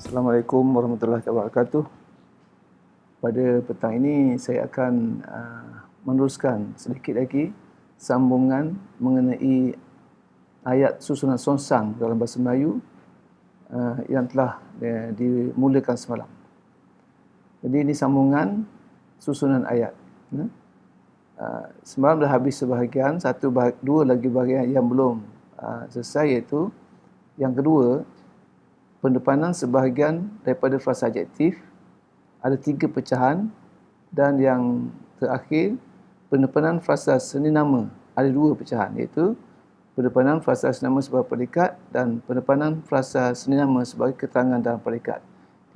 Assalamualaikum warahmatullahi wabarakatuh. Pada petang ini saya akan meneruskan sedikit lagi sambungan mengenai ayat susunan sonsang dalam bahasa Melayu yang telah dimulakan semalam. Jadi ini sambungan susunan ayat. Semalam dah habis sebahagian, dua lagi bahagian yang belum selesai, iaitu yang kedua, pendepanan sebahagian daripada frasa adjektif. Ada 3 pecahan. Dan yang terakhir, pendepanan frasa seni nama. Ada 2 pecahan, iaitu pendepanan frasa seni nama sebagai predikat dan pendepanan frasa seni nama sebagai keterangan dalam predikat.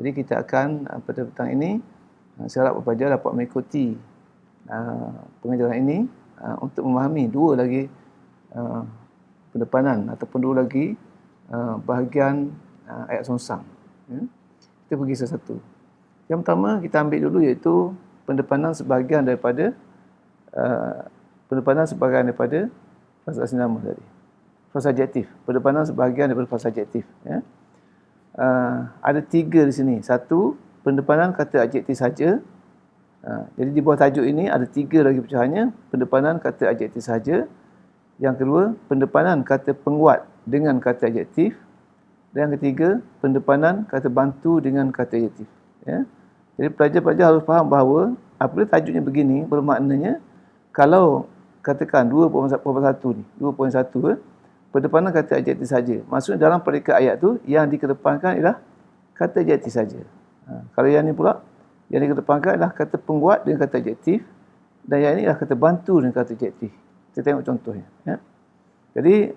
Jadi kita akan pada petang ini, saya harap pelajar dapat mengikuti pengajaran ini untuk memahami 2 lagi pendepanan ataupun 2 lagi bahagian ayat sonsang. Kita pergi satu-satu. Yang pertama kita ambil dulu, iaitu pendepanan sebahagian daripada frasa seni nama tadi. Frasa adjektif. Pendepanan sebahagian daripada frasa adjektif. Ada 3 di sini. 1, pendepanan kata adjektif saja. Jadi di bawah tajuk ini ada 3 lagi pecahannya. Pendepanan kata adjektif saja. Yang kedua, pendepanan kata penguat dengan kata adjektif. Dan yang ketiga, pendepanan kata bantu dengan kata adjektif. Jadi pelajar-pelajar harus faham bahawa apabila tajuknya begini, bermaknanya kalau katakan 2.1 ni, 2.1 pendepanan kata adjektif saja. Maksudnya dalam predikat ayat tu yang dikedepankan ialah kata adjektif saja. Kalau yang ni pula, yang dikedepankan adalah kata penguat dengan kata adjektif, dan yang ini adalah kata bantu dengan kata adjektif. Kita tengok contohnya. Jadi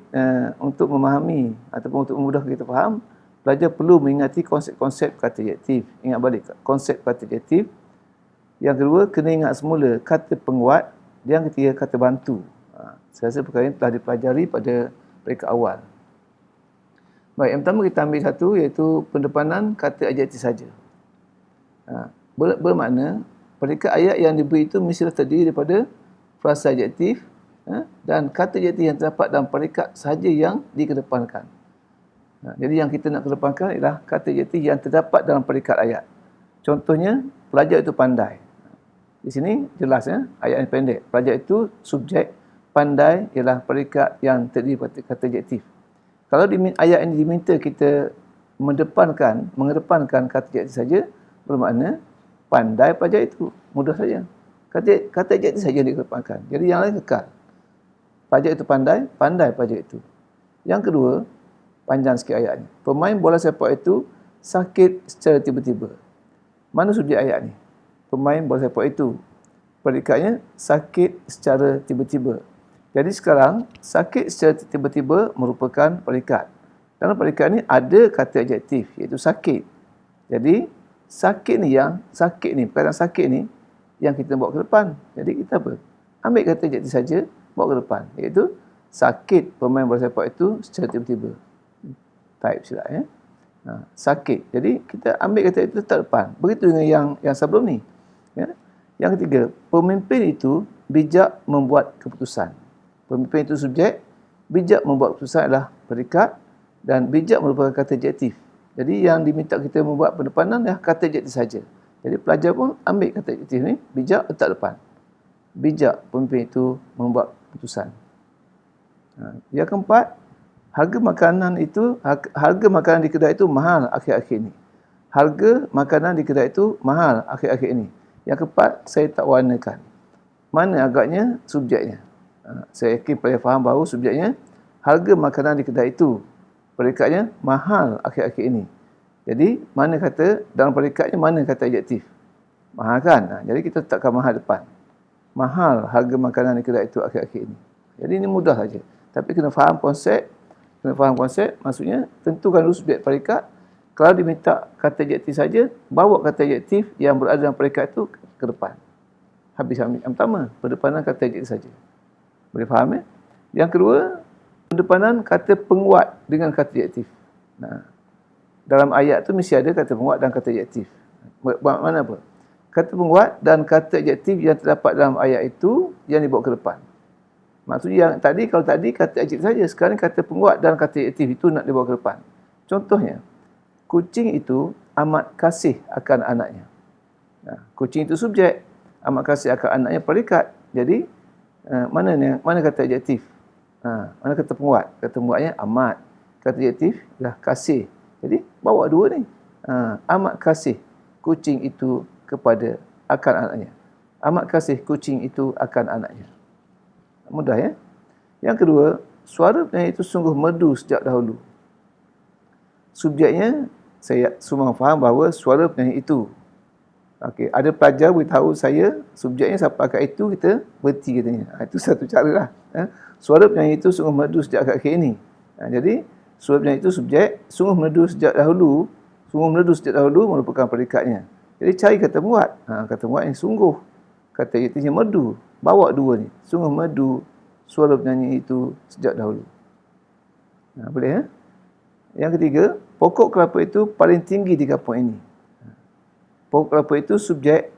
untuk memahami ataupun untuk memudahkan kita faham, pelajar perlu mengingati konsep-konsep kata adjektif. Ingat balik konsep kata adjektif. Yang kedua, kena ingat semula kata penguat. Yang ketiga, kata bantu. Saya rasa perkara ini telah dipelajari pada predikat awal. Baik, yang pertama kita ambil satu, iaitu pendepanan kata adjektif saja. Bermakna predikat ayat yang diberi itu mestilah terdiri daripada frasa adjektif dan kata adjektif yang terdapat dalam predikat sahaja yang dikedepankan. Jadi yang kita nak kedepankan ialah kata adjektif yang terdapat dalam predikat ayat. Contohnya, pelajar itu pandai. Di sini jelas ayat yang pendek. Pelajar itu subjek, pandai ialah predikat yang terdiri daripada kata adjektif. Kalau ayat ini diminta kita mengedepankan kata adjektif saja, bermakna pandai pelajar itu. Mudah saja. Kata adjektif saja yang dikedepankan. Jadi yang lain kekal. Pelajar itu pandai, pandai pelajar itu. Yang kedua, panjang sikit ayatnya. Pemain bola sepak itu sakit secara tiba-tiba. Mana subjek ayat ni? Pemain bola sepak itu. Predikatnya sakit secara tiba-tiba. Jadi sekarang, sakit secara tiba-tiba merupakan predikat. Dalam predikat ni ada kata adjektif, iaitu sakit. Jadi, perkataan sakit ni yang kita bawa ke depan. Jadi kita apa? Ambil kata adjektif saja, bawa ke depan, iaitu sakit pemain bola sepak itu secara tiba-tiba. Type silap sakit. Jadi kita ambil kata itu letak depan. Begitu dengan yang sebelum ni. Yang ketiga, pemimpin itu bijak membuat keputusan. Pemimpin itu subjek, bijak membuat keputusan adalah predikat, dan bijak merupakan kata adjektif. Jadi yang diminta kita membuat pendepanan adalah kata adjektif saja. Jadi pelajar pun ambil kata adjektif ni, bijak letak depan. Bijak pemimpin itu membuat keputusan. Yang keempat, harga makanan di kedai itu mahal akhir-akhir ini. Harga makanan di kedai itu mahal akhir-akhir ini. Yang keempat, saya tak warnakan. Mana agaknya subjeknya? Saya yakin pelajar faham bahawa subjeknya harga makanan di kedai itu. Predikatnya mahal akhir-akhir ini. Jadi, mana kata dalam predikatnya mana kata adjektif? Mahal kan? Jadi kita letakkan mahal depan. Mahal harga makanan di kedai itu akhir-akhir ini. Jadi ini mudah saja. Tapi kena faham konsep, maksudnya tentukan dulu subjek predikat. Kalau diminta kata adjektif saja, bawa kata adjektif yang berada dalam predikat itu ke depan. Habis yang pertama, pendepanan kata adjektif saja. Boleh faham Yang kedua, pendepanan kata penguat dengan kata adjektif. Dalam ayat tu mesti ada kata penguat dan kata adjektif. Bermakna apa? Kata penguat dan kata adjektif yang terdapat dalam ayat itu yang dibawa ke depan. Maksudnya kalau tadi kata adjektif saja, sekarang kata penguat dan kata adjektif itu nak dibawa ke depan. Contohnya, kucing itu amat kasih akan anaknya. Kucing itu subjek, amat kasih akan anaknya predikat. Jadi mana kata adjektif? Mana kata penguat? Kata penguatnya amat. Kata adjektif adalah kasih. Jadi bawa dua ni. Amat kasih kucing itu kepada akan anaknya. Amat kasih kucing itu akan anaknya. Mudah ya. Yang kedua, suara penyanyi itu sungguh merdu sejak dahulu. Subjeknya, saya semua faham bahawa suara penyanyi itu. Okey, ada pelajar beritahu saya, subjeknya siapa kat itu, kita berhenti katanya. Itu satu cara lah. Suara penyanyi itu sungguh merdu sejak kat ini. Jadi, suara penyanyi itu subjek, sungguh merdu sejak dahulu. Sungguh merdu sejak dahulu merupakan predikatnya. Jadi, cari kata muat. Kata muat yang sungguh. Kata adjektifnya merdu. Bawa dua ni. Sungguh merdu suara penyanyi itu sejak dahulu. Boleh ya? Yang ketiga, pokok kelapa itu paling tinggi di kampung ini. Pokok kelapa itu subjek,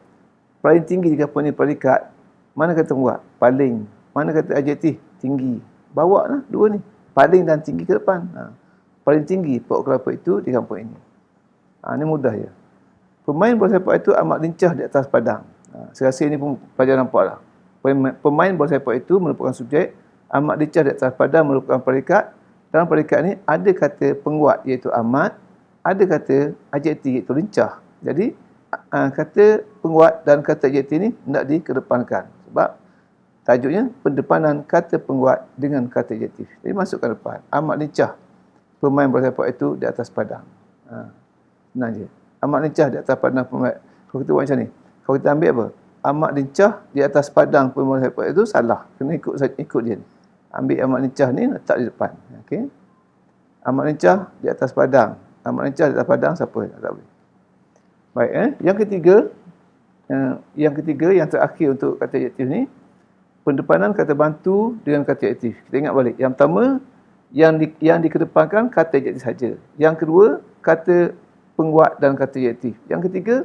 paling tinggi di kampung ini predikat. Mana kata muat? Paling. Mana kata adjektif? Tinggi. Bawa lah dua ni. Paling dan tinggi ke depan. Paling tinggi pokok kelapa itu di kampung ini. Ini mudah ya. Pemain bola sepak itu amat lincah di atas padang. Saya rasa ini pun pelajar nampak lah. Pemain bola sepak itu merupakan subjek, amat lincah di atas padang merupakan predikat. Dalam predikat ni ada kata penguat iaitu amat, ada kata adjektif iaitu lincah. Jadi kata penguat dan kata adjektif ni hendak dikedepankan. Sebab tajuknya pendepanan kata penguat dengan kata adjektif. Jadi masukkan depan. Amat lincah pemain bola sepak itu di atas padang. Senang je. Amat lincah di atas padang pemain. Kalau kita buat macam ni, kalau kita ambil apa? Amat lincah di atas padang pemain bola sepak itu salah. Kena ikut dia ni. Ambil amat lincah ni letak di depan. Okey. Amat lincah di atas padang. Amat lincah di atas padang siapa? Tak boleh. Baik, yang ketiga, yang terakhir untuk kata adjektif ni, pendepanan kata bantu dengan kata adjektif. Kita ingat balik. Yang pertama, yang dikedepankan kata adjektif saja. Yang kedua, kata penguat dan kata adjektif. Yang ketiga,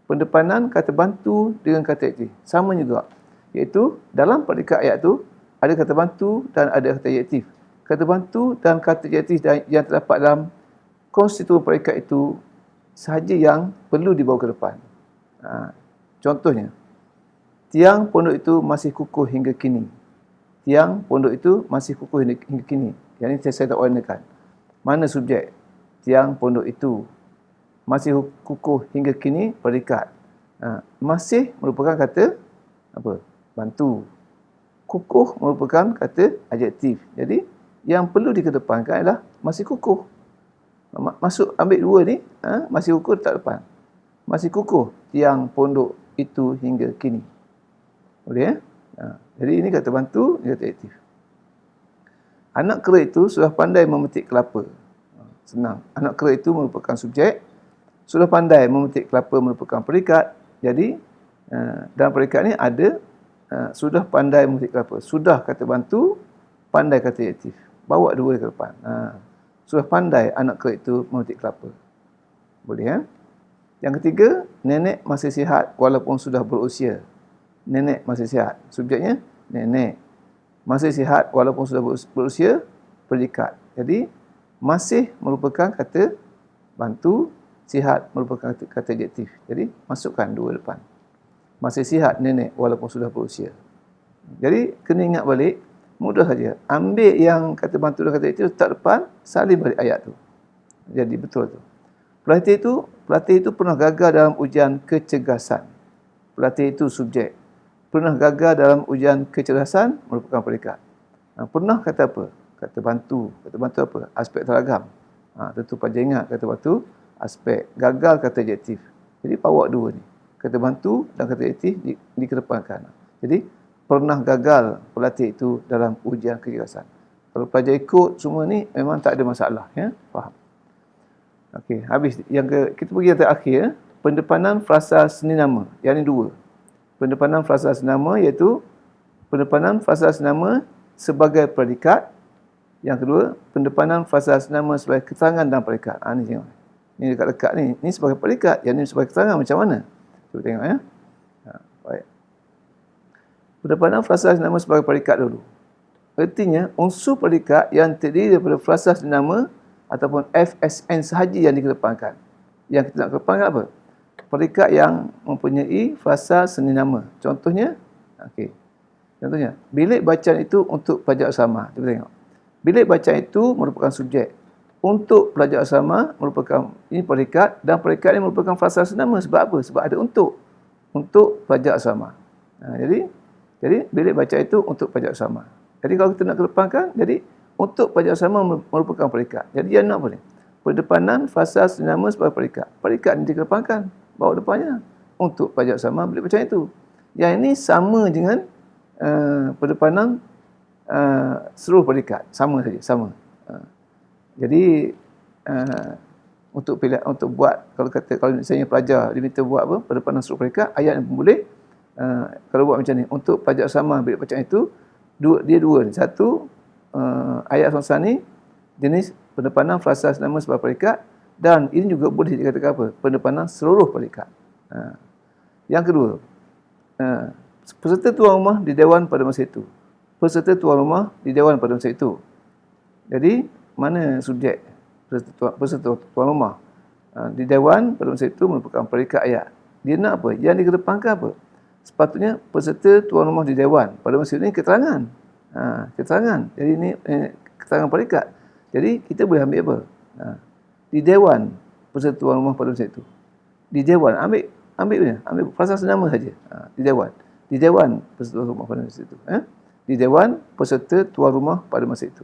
pendepanan kata bantu dengan kata adjektif. Sama juga. Iaitu dalam predikat ayat tu ada kata bantu dan ada kata adjektif. Kata bantu dan kata adjektif yang terdapat dalam konstituen predikat itu sahaja yang perlu dibawa ke depan. Contohnya, tiang pondok itu masih kukuh hingga kini. Tiang pondok itu masih kukuh hingga kini. Yang ini saya tak warnakan. Mana subjek? Tiang pondok itu masih kukuh hingga kini, predikat. Masih merupakan kata apa? Bantu. Kukuh merupakan kata adjektif. Jadi, yang perlu dikedepankan adalah masih kukuh. Masuk ambil dua ni, masih kukuh letak depan. Masih kukuh tiang pondok itu hingga kini. Boleh ya? Jadi ini kata bantu, ini kata adjektif. Anak kera itu sudah pandai memetik kelapa. Senang. Anak kera itu merupakan subjek. Sudah pandai memetik kelapa merupakan predikat. Jadi dalam predikat ni ada sudah pandai memetik kelapa. Sudah kata bantu, pandai kata adjektif. Bawa dua ke depan. Sudah pandai anak kera itu memetik kelapa. Boleh ya? Yang ketiga, nenek masih sihat walaupun sudah berusia. Nenek masih sihat. Subjeknya nenek. Masih sihat walaupun sudah berusia, predikat. Jadi masih merupakan kata bantu, sihat merupakan kata adjektif. Jadi masukkan dua depan. Masih sihat nenek walaupun sudah berusia. Jadi kena ingat balik, mudah saja. Ambil yang kata bantu dan kata adjektif letak depan, salin balik ayat tu. Jadi betul tu. Pelatih itu pernah gagal dalam ujian kecergasan. Pelatih itu subjek. Pernah gagal dalam ujian kecerdasan merupakan predikat. Pernah kata apa? Kata bantu. Kata bantu apa? Aspek teragam. Tentu pelajar ingat kata bantu, aspek. Gagal kata adjektif. Jadi bawa dua ni. Kata bantu dan kata adjektif dikedepankan. Jadi pernah gagal pelatih itu dalam ujian kecerdasan. Kalau pelajar ikut semua ni memang tak ada masalah, ya. Faham? Okey, habis. Kita pergi yang terakhir, pendepanan frasa seni nama. Yang ini dua. Pendepanan frasa seni nama iaitu pendepanan frasa seni nama sebagai predikat. Yang kedua, pendepanan frasa seni nama sebagai keterangan dalam predikat. Ni tengok. Ni dekat-dekat ni. Ni sebagai predikat. Yang ni sebagai keterangan macam mana? Cuba tengok ya. Baik. Pendepanan frasa seni nama sebagai predikat dulu. Artinya, unsur predikat yang terdiri daripada frasa seni nama ataupun FSN sahaja yang dikedepankan. Yang kita nak kedepankan apa? Peringkat yang mempunyai frasa seni nama. Contohnya, contohnya, bilik bacaan itu untuk pelajar asrama. Kita tengok. Bilik bacaan itu merupakan subjek. Untuk pelajar asrama merupakan ini peringkat, dan peringkat ini merupakan frasa seni nama. Sebab apa? Sebab ada untuk pelajar asrama. Jadi bilik bacaan itu untuk pelajar asrama. Jadi kalau kita nak kedepankan, jadi untuk pelajar asrama merupakan peringkat. Jadi dia nak apa ni? Pendepanan frasa seni nama sebagai peringkat. Peringkat ini dikedepankan. Bawa depannya untuk pelajar asrama bilik bacaan itu. Yang ini sama dengan pendepanan seluruh peringkat. Sama saja, sama. Jadi untuk buat, kalau misalnya pelajar diminta buat apa? Pendepanan seluruh peringkat, ayat yang boleh. Kalau buat macam ni, untuk pelajar asrama bilik bacaan itu, dia dua ni. Satu, ayat semasa ni jenis pendepanan frasa seni nama sebagai peringkat, dan ini juga boleh dikatakan apa? Pendepanan seluruh peringkat. Yang kedua, peserta tuan rumah di dewan pada masa itu. Peserta tuan rumah di dewan pada masa itu. Jadi, mana subjek peserta tuan rumah? Di dewan pada masa itu merupakan peringkat ayat. Dia nak apa? Yang dikedepankan apa? Sepatutnya peserta tuan rumah di dewan pada masa ini keterangan. Keterangan. Jadi ini keterangan peringkat. Jadi kita boleh ambil apa? Di dewan peserta tuan rumah pada masa itu. Di dewan ambil frasa seni nama saja. Di dewan peserta tuan rumah pada masa itu. Di dewan peserta tuan rumah pada masa itu.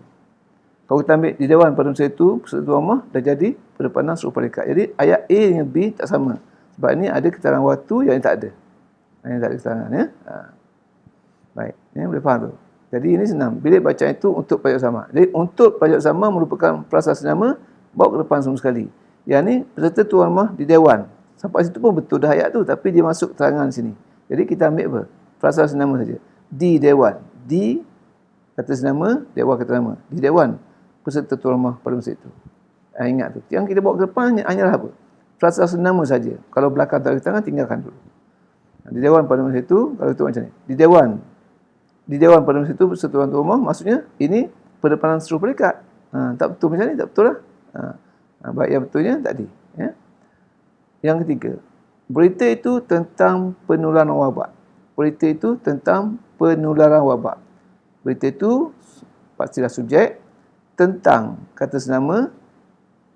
Kalau kita ambil di dewan pada masa itu peserta tuan rumah, dah jadi pendepanan seluruh peringkat. Jadi ayat A dengan B tak sama. Sebab ini ada keterangan waktu yang ini tak ada. Yang tak ada keterangan, ya. Baik, ini boleh faham tu. Jadi ini senang. Bilik bacaan itu untuk pelajar sama. Jadi untuk pelajar sama merupakan frasa seni nama, bawa ke depan semua sekali. Yang ni peserta tuan rumah di dewan. Sampai situ pun betul dah ayat tu, tapi dia masuk keterangan sini. Jadi kita ambil apa? Frasa seni nama saja. Di dewan. Di kata seni nama, dewan kata nama. Di dewan peserta tuan rumah pada masa itu. Ingat tu. Yang kita bawa ke depan hanyalah apa? Frasa seni nama saja. Kalau belakang tak ada keterangan, tinggalkan dulu. Di dewan pada masa itu, kalau itu macam ni. Di dewan pada masa itu peserta tuan rumah, maksudnya ini pendepanan seluruh peringkat. Tak betul macam ni, tak betul lah. Baik, yang betulnya tadi. Ya. Yang ketiga, berita itu tentang penularan wabak. Berita itu tentang penularan wabak. Berita itu pastilah subjek, tentang kata senama,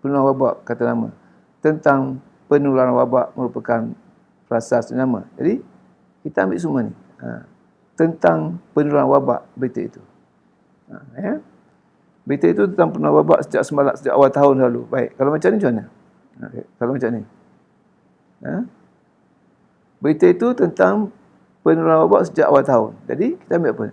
penularan wabak kata nama. Tentang penularan wabak merupakan frasa seni nama. Jadi kita ambil semua ni. Tentang penularan wabak berita itu. Ya. Berita itu tentang penularan wabak sejak awal tahun lalu. Baik, kalau macam ni macam mana? Kalau macam ni. Berita itu tentang penularan wabak sejak awal tahun. Jadi kita ambil apa?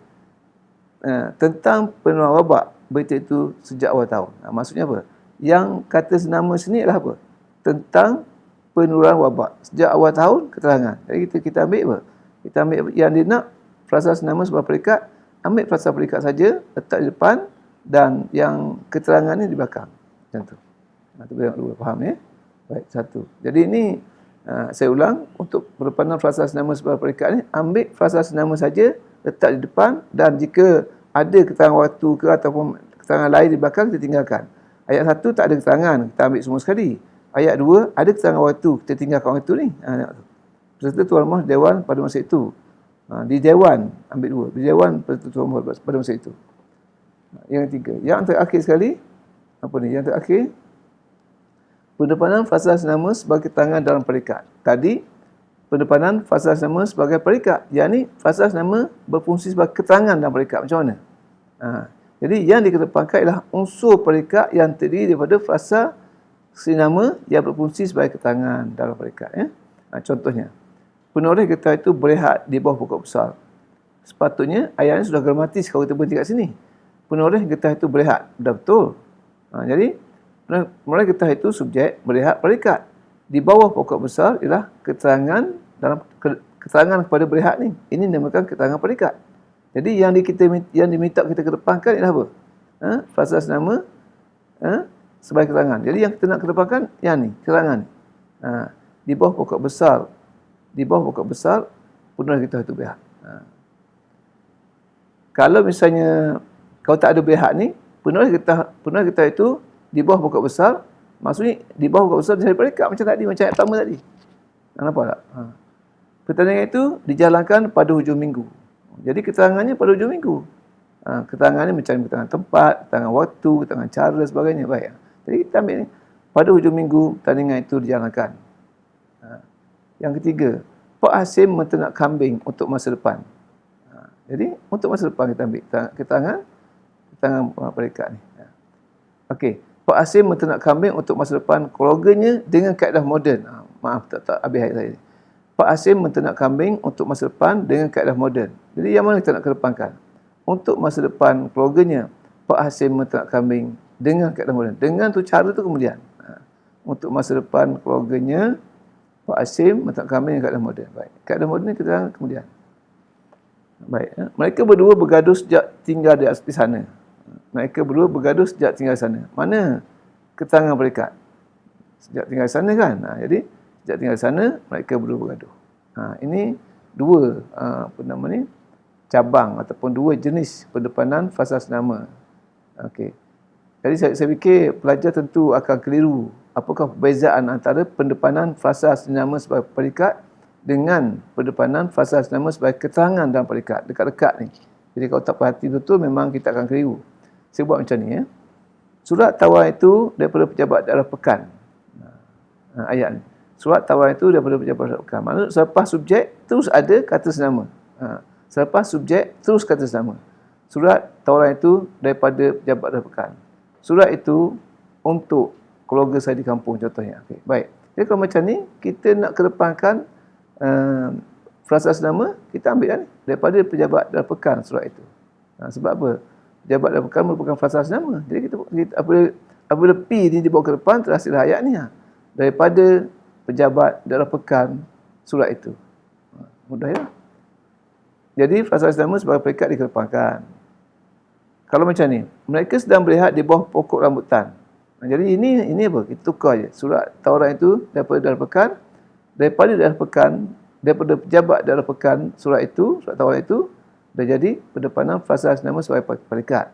Tentang penularan wabak berita itu sejak awal tahun. Maksudnya apa? Yang kata senama sini adalah apa? Tentang penularan wabak sejak awal tahun, keterangan. Jadi kita ambil apa? Kita ambil yang dia nak frasa seni nama sebagai peringkat, ambil frasa peringkat saja, letak di depan, dan yang keterangan ni di belakang. Macam tu. Itu dulu, faham ya? Baik, satu. Jadi ini saya ulang, untuk pendepanan frasa seni nama sebagai peringkat ni, ambil frasa seni nama saja, letak di depan, dan jika ada keterangan waktu ke ataupun keterangan lain di belakang, kita tinggalkan. Ayat 1 tak ada keterangan, kita ambil semua sekali. Ayat 2 ada keterangan waktu, kita tinggalkan waktu ni. Peserta tuan rumah dewan pada masa itu. Di dewan ambil 2. Di dewan peserta tuan rumah pada masa itu. Yang ketiga, yang terakhir sekali, apa ni? Yang terakhir, pendepanan frasa seni nama sebagai keterangan dalam peringkat. Tadi pendepanan frasa seni nama sebagai peringkat. Yang ni frasa seni nama berfungsi sebagai keterangan dalam peringkat. Macam mana? Jadi yang dikedepankan ialah unsur peringkat yang terdiri daripada frasa seni nama yang berfungsi sebagai keterangan dalam peringkat. Ya? Contohnya, penulis getah itu berehat di bawah pokok besar. Sepatutnya ayat ini sudah gramatis kalau kita berhenti kat sini. Penulis getah itu berehat. Sudah betul. Jadi penulis getah itu subjek, berehat, peringkat. Di bawah pokok besar ialah keterangan dalam keterangan kepada berehat ni. Ini dinamakan keterangan peringkat. Jadi yang diminta kita kedepankan ialah apa? Frasa seni nama sebagai keterangan. Jadi yang kita nak kedepankan yang ni, keterangan. Di bawah pokok besar. Di bawah pokok besar penulis getah itu berehat. Kalau misalnya kalau tak ada berehat ni, penulis getah itu di bawah pokok besar, Maksudnya di bawah kuasa besar dicari peringkat macam tadi, macam ayat pertama tadi. Nampak tak? Pertandingan itu dijalankan pada hujung minggu. Jadi keterangannya pada hujung minggu. Keterangannya macam keterangan tempat, keterangan waktu, keterangan cara sebagainya. Baik. Jadi kita ambil ni. Pada hujung minggu pertandingan itu dijalankan. Yang ketiga, Pak Hasim menternak kambing untuk masa depan. Jadi untuk masa depan kita ambil keterangan peringkat ni. Okey, Pak Hasim menternak kambing untuk masa depan keluarganya dengan kaedah moden. Maaf tak habis ayat saya. Pak Hasim menternak kambing untuk masa depan dengan kaedah moden. Jadi yang mana kita nak kedepankan? Untuk masa depan keluarganya, Pak Hasim menternak kambing dengan kaedah moden. Dengan tu cara tu kemudian. Untuk masa depan keluarganya, Pak Hasim menternak kambing dengan kaedah moden. Baik. Kaedah moden ni kita kemudian. Baik. Mereka berdua bergaduh sejak tinggal di sana. Mereka berdua bergaduh sejak tinggal di sana. Mana keterangan peringkat? Sejak tinggal di sana kan? Jadi sejak tinggal di sana mereka berdua bergaduh. Ini dua cabang ataupun dua jenis pendepanan fasal nama. Okey. Jadi saya fikir pelajar tentu akan keliru apakah perbezaan antara pendepanan fasal nama sebagai peringkat dengan pendepanan fasal nama sebagai keterangan dalam peringkat. Dekat-dekat ni. Jadi kalau tak perhati betul memang kita akan keliru. Saya buat macam ni ya. Surat tawar itu daripada pejabat daerah pekan. Ayat ni. Surat tawar itu daripada pejabat daerah pekan. Maksud selepas subjek terus ada kata senama. Selepas subjek terus kata senama. Surat tawaran itu daripada pejabat daerah pekan. Surat itu untuk keluarga saya di kampung contohnya. Okay, baik. Jadi kalau macam ni kita nak kedepankan frasa senama, kita ambil kan daripada pejabat daerah pekan surat itu. Sebab apa? Pejabat daerah pekan merupakan frasa senama. Jadi kita apabila P ni dibawa ke depan terhasillah ayat ni daripada pejabat daerah pekan surat itu. Mudah ya. Jadi frasa senama sebagai peringkat dikedepankan. Kalau macam ni, mereka sedang berehat di bawah pokok rambutan. Jadi ini apa? Kita tukar je. Surat tawaran itu daripada daerah pekan, daripada pejabat daerah pekan surat tawaran itu dah jadi pendepanan frasa nama sebagai peringkat.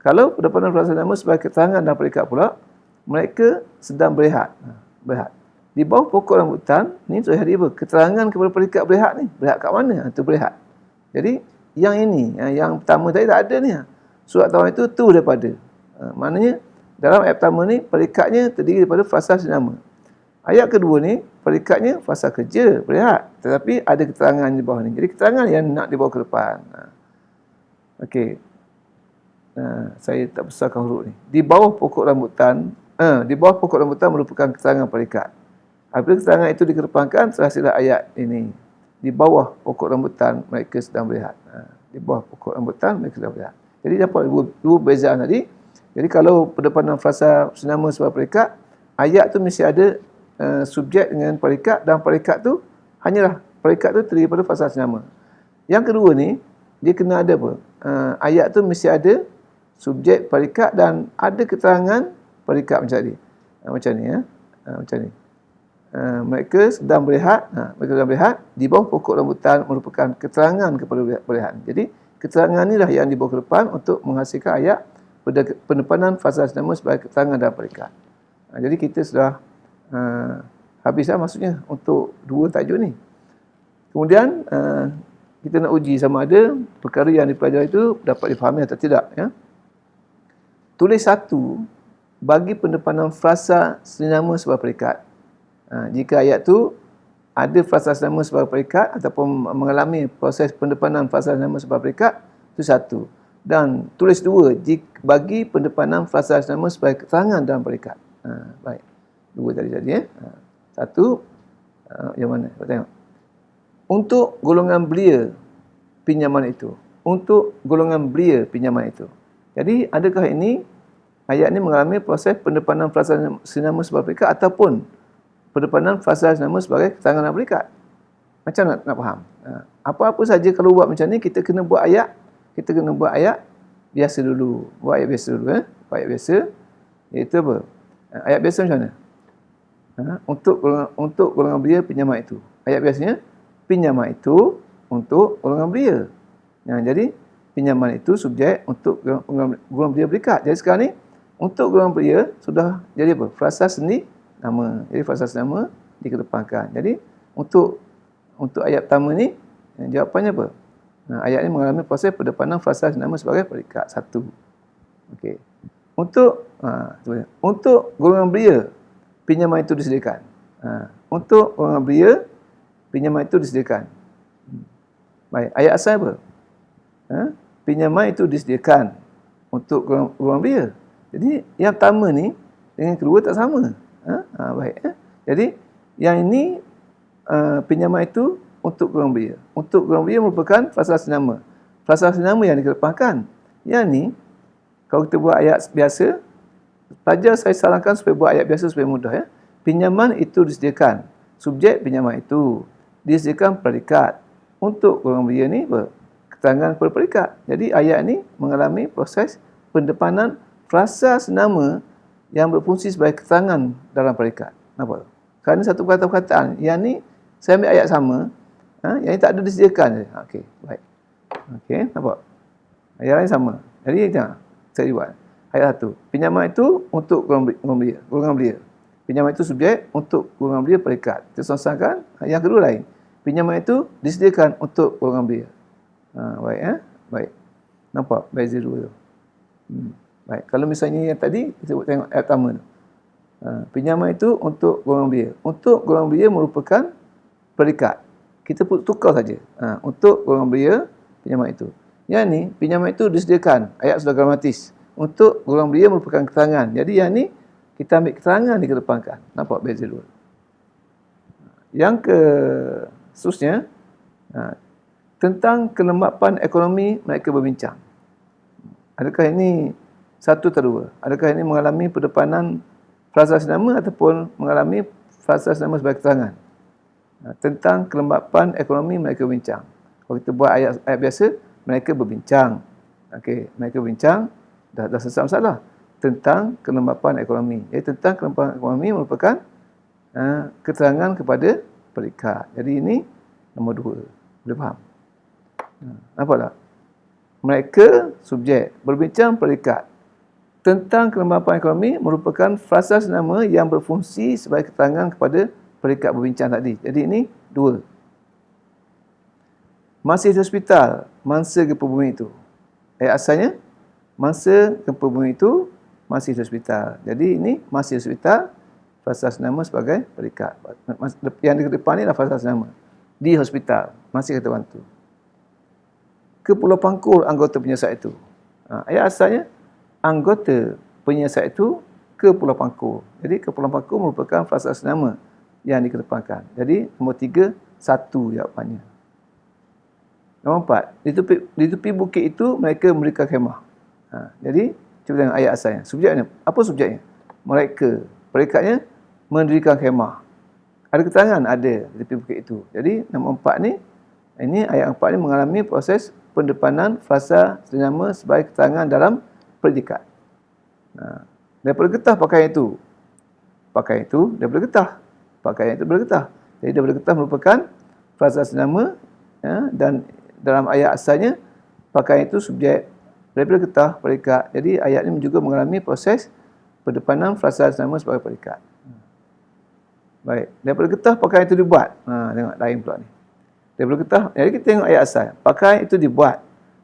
Kalau pendepanan frasa nama sebagai keterangan dan peringkat pula, mereka sedang berehat. Di bawah pokok rambutan, ni sudah jadi apa? Keterangan kepada peringkat berehat ni. Berehat kat mana? Itu berehat. Jadi yang ini, yang pertama tadi tak ada ni. Surat tawaran itu tu daripada. Maknanya dalam ayat pertama ni peringkatnya terdiri daripada frasa nama. Ayat kedua ni peringkatnya frasa kerja, berehat. Tetapi ada keterangan di bawah ni. Jadi keterangan yang nak dibawa ke depan. Okey. Saya tak besarkan huruf ni. Di bawah pokok rambutan, merupakan keterangan peringkat. Apabila keterangan itu dikedepankan, terhasillah ayat ini. Di bawah pokok rambutan mereka sedang berehat. Di bawah pokok rambutan mereka sedang berehat. Jadi dapat dua perbezaan tadi. Jadi kalau pendepanan frasa senama sebagai peringkat, ayat tu mesti ada subjek dengan peringkat, dan peringkat tu hanyalah peringkat tu terdiri daripada frasa senama. Yang kedua ni dia kena ada apa? Ayat tu mesti ada subjek, peringkat dan ada keterangan peringkat macam tadi. Macam ni ya. Macam ni. Mereka sedang berehat, di bawah pokok rambutan merupakan keterangan kepada berehat. Jadi keterangan inilah yang dibawa ke depan untuk menghasilkan ayat pendepanan frasa nama sebagai keterangan dan peringkat. Jadi kita sudah habislah maksudnya untuk dua tajuk ni. Kemudian kita nak uji sama ada perkara yang dipelajari itu dapat difahami atau tidak ya. Tulis satu bagi pendepanan frasa nama sebagai peringkat. Jika ayat tu ada frasa nama sebagai peringkat ataupun mengalami proses pendepanan frasa nama sebagai peringkat, itu satu. Dan tulis dua bagi pendepanan frasa nama sebagai keterangan dalam peringkat. Baik. Dua tadi ya. Satu yang mana? Kita tengok. Untuk golongan belia pinjaman itu. Untuk golongan belia pinjaman itu. Jadi adakah ini ayat ini mengalami proses pendepanan frasa nama sebagai peringkat ataupun pendepanan frasa nama sebagai keterangan dan peringkat? Macam nak faham? Apa-apa saja kalau buat macam ni kita kena buat ayat. Kita kena buat ayat biasa dulu. Buat ayat biasa dulu. Buat ayat biasa. Iaitu apa? Ayat biasa macam mana? Untuk golongan belia pinjaman itu. Ayat biasanya pinjaman itu untuk golongan belia. Jadi pinjaman itu subjek untuk golongan belia berikat. Jadi sekarang ni Untuk golongan pria sudah jadi apa? Frasa seni nama. Jadi frasa seni nama dikedepankan. Jadi untuk ayat pertama ni jawapannya apa? Ayat ini mengalami proses pendepanan frasa seni nama sebagai predikat. Satu. Okey. Untuk golongan pria pinjaman itu disediakan. Untuk golongan pria pinjaman itu disediakan. Baik, ayat asal apa? Pinjaman itu disediakan untuk golongan pria. Jadi yang pertama ni dengan kedua tak sama. Baik. Jadi yang ini pinjaman itu untuk golongan pria. Untuk golongan pria merupakan frasa seni nama. Frasa seni nama yang dikedepankan. Yang ni kalau kita buat ayat biasa, pelajar saya sarankan supaya buat ayat biasa supaya mudah ya. Pinjaman itu disediakan. Subjek pinjaman itu disediakan predikat. Untuk golongan pria ni apa? Keterangan kepada predikat. Jadi ayat ni mengalami proses pendepanan frasa senama yang berfungsi sebagai keterangan dalam predikat. Nampak? Kerana satu perkataan. Yang ni saya ambil ayat sama, yang ni tak ada disediakan je. Okey, baik. Okey, nampak? Ayat lain sama. Jadi saya buat. Ayat 1. Pinjaman itu untuk golongan belia. Pinjaman itu subjek, untuk golongan belia predikat. Kita songsankan. Yang kedua lain. Pinjaman itu disediakan untuk golongan belia. Baik. Baik. Nampak beza dua tu. Baik. Kalau misalnya yang tadi kita tengok ayat pertama tu. Pinjaman itu untuk golongan belia. Untuk golongan belia merupakan predikat. Kita tukar saja. Untuk golongan belia pinjaman itu. Yang ni pinjaman itu disediakan. Ayat sudah gramatis. Untuk golongan belia merupakan keterangan. Jadi yang ni kita ambil keterangan dikedepankan. Nampak beza dua. Yang ke seterusnya tentang kelembapan ekonomi mereka berbincang. Adakah ini satu atau dua? Adakah ini mengalami pendepanan frasa senama ataupun mengalami frasa senama sebagai keterangan? Tentang kelembapan ekonomi mereka berbincang. Kalau kita buat ayat biasa, mereka berbincang. Okey, mereka berbincang dah selesai masalah tentang kelembapan ekonomi. Jadi tentang kelembapan ekonomi merupakan keterangan kepada predikat. Jadi ini nombor dua. Boleh faham? Nampak tak? Mereka subjek berbincang predikat. Tentang kelembapan ekonomi merupakan frasa senama yang berfungsi sebagai keterangan kepada predikat berbincang tadi. Jadi ini dua. Masih di hospital mangsa gempa bumi itu. Ayat asalnya mangsa gempa bumi itu masih di hospital. Jadi ini masih di hospital, frasa senama sebagai predikat. Yang di depan ni adalah frasa senama. Di hospital masih kata bantu. Ke Pulau Pangkor anggota penyiasat itu. Ayat asalnya anggota penyiasat itu ke Pulau Pangkor. Jadi ke Pulau Pangkor merupakan frasa senama yang dikedepankan. Jadi nombor 3 satu jawapannya. Nombor 4, di tepi bukit itu mereka mendirikan khemah. Jadi cuba tengok ayat asalnya. Subjeknya apa subjeknya? Mereka. Predikatnya mendirikan khemah. Ada keterangan? Ada di tepi bukit itu. Jadi nombor 4 ni, ini ayat 4 ni mengalami proses pendepanan frasa senama sebagai keterangan dalam predikat. Daripada getah pakaian itu. Pakaian itu daripada getah. Pakaian itu daripada getah. Jadi daripada getah merupakan frasa senama, dan dalam ayat asalnya pakaian itu subjek, daripada getah predikat. Jadi ayat ini juga mengalami proses pendepanan frasa senama sebagai predikat. Baik, daripada getah pakaian itu dibuat. Tengok lain pula ni. Daripada getah, jadi kita tengok ayat asal. Pakaian itu dibuat.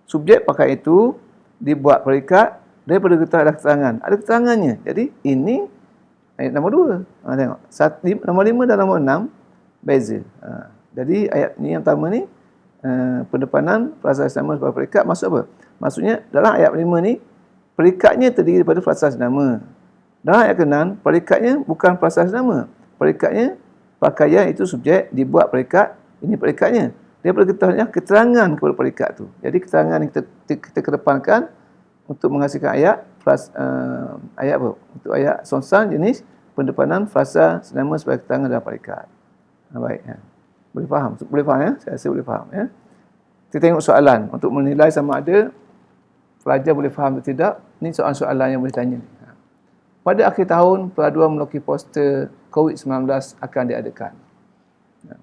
Subjek pakaian itu dibuat predikat, daripada getah ada keterangan. Ada keterangannya. Jadi ini ayat nombor 2. Tengok. Nombor 5 dan nombor 6 beza. Jadi ayat ni yang pertama ni pendepanan frasa senama sebagai predikat maksud apa? Maksudnya dalam ayat 5 ni predikatnya terdiri daripada frasa senama. Dalam ayat ke-6 predikatnya bukan frasa senama. Predikatnya pakaian itu subjek dibuat predikat, ini predikatnya. Daripada getahnya keterangan kepada predikat tu. Jadi keterangan yang kita kedepankan untuk menghasilkan ayat ayat apa? Untuk ayat songsan jenis pendepanan frasa senama sebagai keterangan dalam predikat. Baik. Boleh faham? Boleh faham ya? Saya rasa boleh faham ya. Kita tengok soalan untuk menilai sama ada pelajar boleh faham atau tidak. Ini soalan-soalan yang boleh tanya. Pada akhir tahun, peraduan melukis poster COVID-19 akan diadakan.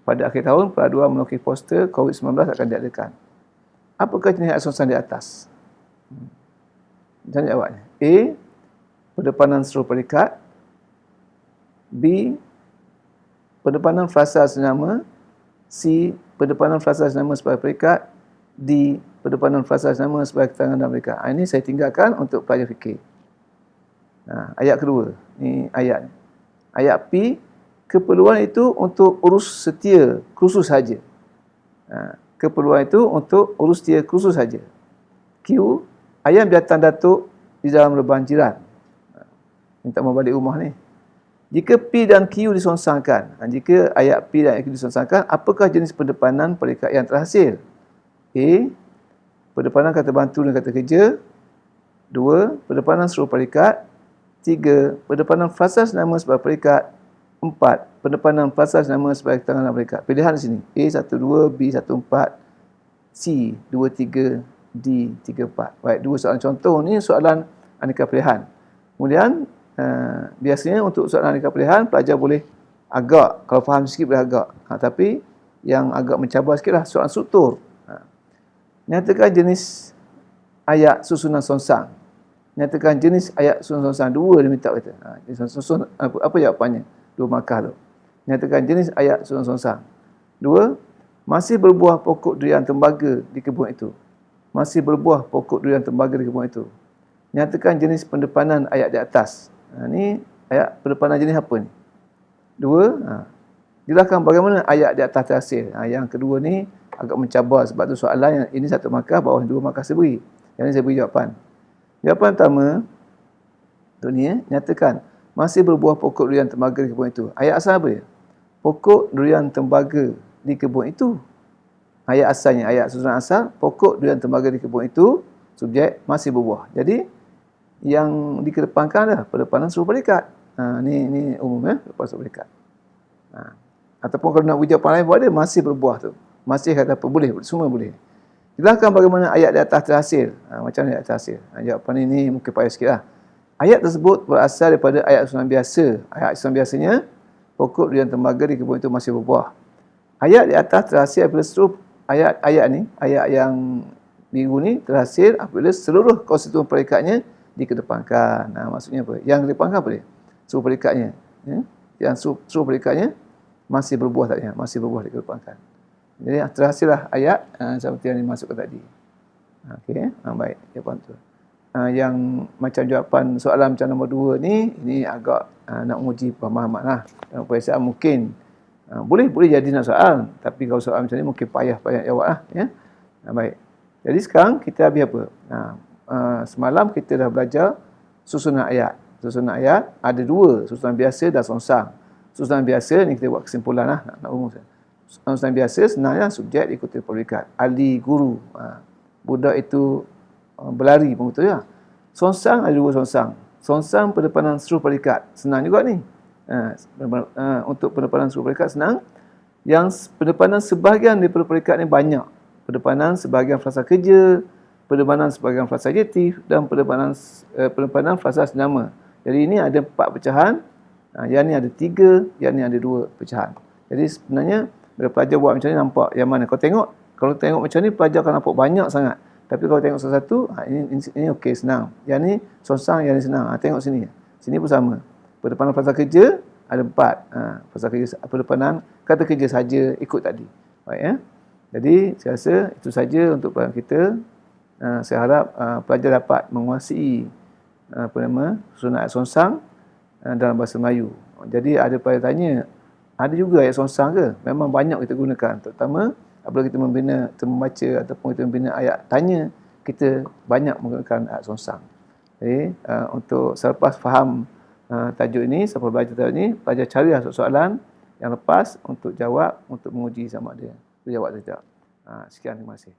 Pada akhir tahun, peraduan melukis poster COVID-19 akan diadakan. Apakah jenis asumsi di atas? Macam mana jawabnya? A. pendepanan seluruh predikat. B. pendepanan frasa senama. C. pendepanan frasa senama sebagai predikat. D. pendepanan frasa senama sebagai keterangan dalam predikat. Ini saya tinggalkan untuk pelajar fikir. Ayat kedua, ni ayat ni. Ayat P, keperluan itu untuk urus setia khusus saja. Keperluan itu untuk urus setia khusus saja. Q, ayam biatan datuk di dalam reban jiran. Minta mau balik rumah ni. Jika P dan Q disongsangkan, jika ayat P dan Q disongsangkan, apakah jenis pendepanan predikat yang terhasil? A, pendepanan kata bantu dan kata kerja. 2, pendepanan seluruh predikat. 3, pendepanan frasa senama sebagai predikat. 4, pendepanan frasa senama sebagai keterangan dalam predikat. Pilihan di sini. A 12, B 14, C 23, D 34. Baik, dua soalan contoh ni soalan aneka pilihan. Kemudian biasanya untuk soalan aneka pilihan pelajar boleh agak, kalau faham sikit boleh agak. Tapi yang agak mencabar sikitlah soalan struktur. Nyatakan jenis ayat susunan songsang. Nyatakan jenis ayat susunan songsang. Dua dia minta kata. Susun apa jawapannya? 2 markah tu. Nyatakan jenis ayat susunan songsang. 2, masih berbuah pokok durian tembaga di kebun itu. Masih berbuah pokok durian tembaga di kebun itu. Nyatakan jenis pendepanan ayat di atas. Ni ayat pendepanan jenis apa ni? 2. Jelaskan bagaimana ayat di atas terhasil. Yang kedua ni agak mencabar sebab tu soalan yang ini 1 markah, bawah 2 markah saya beri. Yang ni saya beri jawapan. Jawapan pertama untuk ni, nyatakan masih berbuah pokok durian tembaga di kebun itu. Ayat asal apa dia? Pokok durian tembaga di kebun itu. Ayat asalnya, ayat susunan asal, pokok durian tembaga di kebun itu, subjek masih berbuah. Jadi yang dikedepankan adalah pendepanan seluruh predikat. Ni umum ya, pendepanan seluruh predikat. Ataupun kalau nak beri jawapan lain buat dia masih berbuah tu. Masih kata apa? Boleh, semua boleh. Jelaskan bagaimana ayat di atas terhasil. Macam mana ayat terhasil? Jawapan ini mungkin payah sikit lah. Ayat tersebut berasal daripada ayat susunan biasa. Ayat susunan biasanya, pokok durian tembaga di kebun itu masih berbuah. Ayat di atas terhasil apabila seluruh ayat ni, ayat yang biru ni terhasil apabila seluruh konstituen predikatnya dikedepankan. Maksudnya apa? Yang dikedepankan apa dia? Seluruh predikatnya. Yang seluruh predikatnya masih berbuah taknya, masih berbuah dikedepankan. Jadi terhasillah ayat seperti yang dimasukkan tadi. Okey, baik, jawapan tu. Yang macam jawapan soalan macam nombor 2 ni, ini agak nak menguji pemahaman lah. Dalam peperiksaan mungkin boleh jadi nak soal, tapi kalau soal macam ni mungkin payah jawab lah. Ya? Baik. Jadi sekarang kita habis apa? Semalam kita dah belajar susunan ayat. Susunan ayat ada 2, susunan biasa dan songsang. Susunan biasa ni kita buat kesimpulan lah, nak rumuskan. Susunan biasa senangnya subjek ikuti predikat. Ali, guru. Budak itu berlari pun betul ya. Songsang ada 2 songsang. Songsang pendepanan seluruh predikat. Senang juga ni. Untuk pendepanan seluruh predikat senang. Yang pendepanan sebahagian daripada predikat ni banyak. Pendepanan sebahagian frasa kerja, pendepanan sebahagian frasa adjektif dan pendepanan frasa senama. Jadi ini ada 4 pecahan. Yang ni ada 3, yang ni ada 2 pecahan. Jadi sebenarnya bila pelajar buat macam ni nampak yang mana. Kalau tengok macam ni pelajar akan nampak banyak sangat. Tapi kalau tengok satu-satu, ini okey, senang. Yang ni songsang, yang ni senang. Tengok sini. Sini pun sama. Pendepanan frasa kerja ada 4. Frasa kerja, pendepanan kata kerja saja ikut tadi. Baik ya. Jadi saya rasa itu saja untuk pelajaran kita. Saya harap pelajar dapat menguasai susunan ayat songsang dalam bahasa Melayu. Jadi ada pelajar tanya, ada juga ayat songsang ke? Memang banyak kita gunakan, terutama apabila kita membaca ataupun kita membina ayat tanya, kita banyak menggunakan ayat songsang. Jadi untuk selepas faham tajuk ini, selepas belajar tajuk ini, pelajar carilah soalan yang lepas untuk jawab, untuk menguji sama ada jawab atau tidak. Sekian, terima kasih.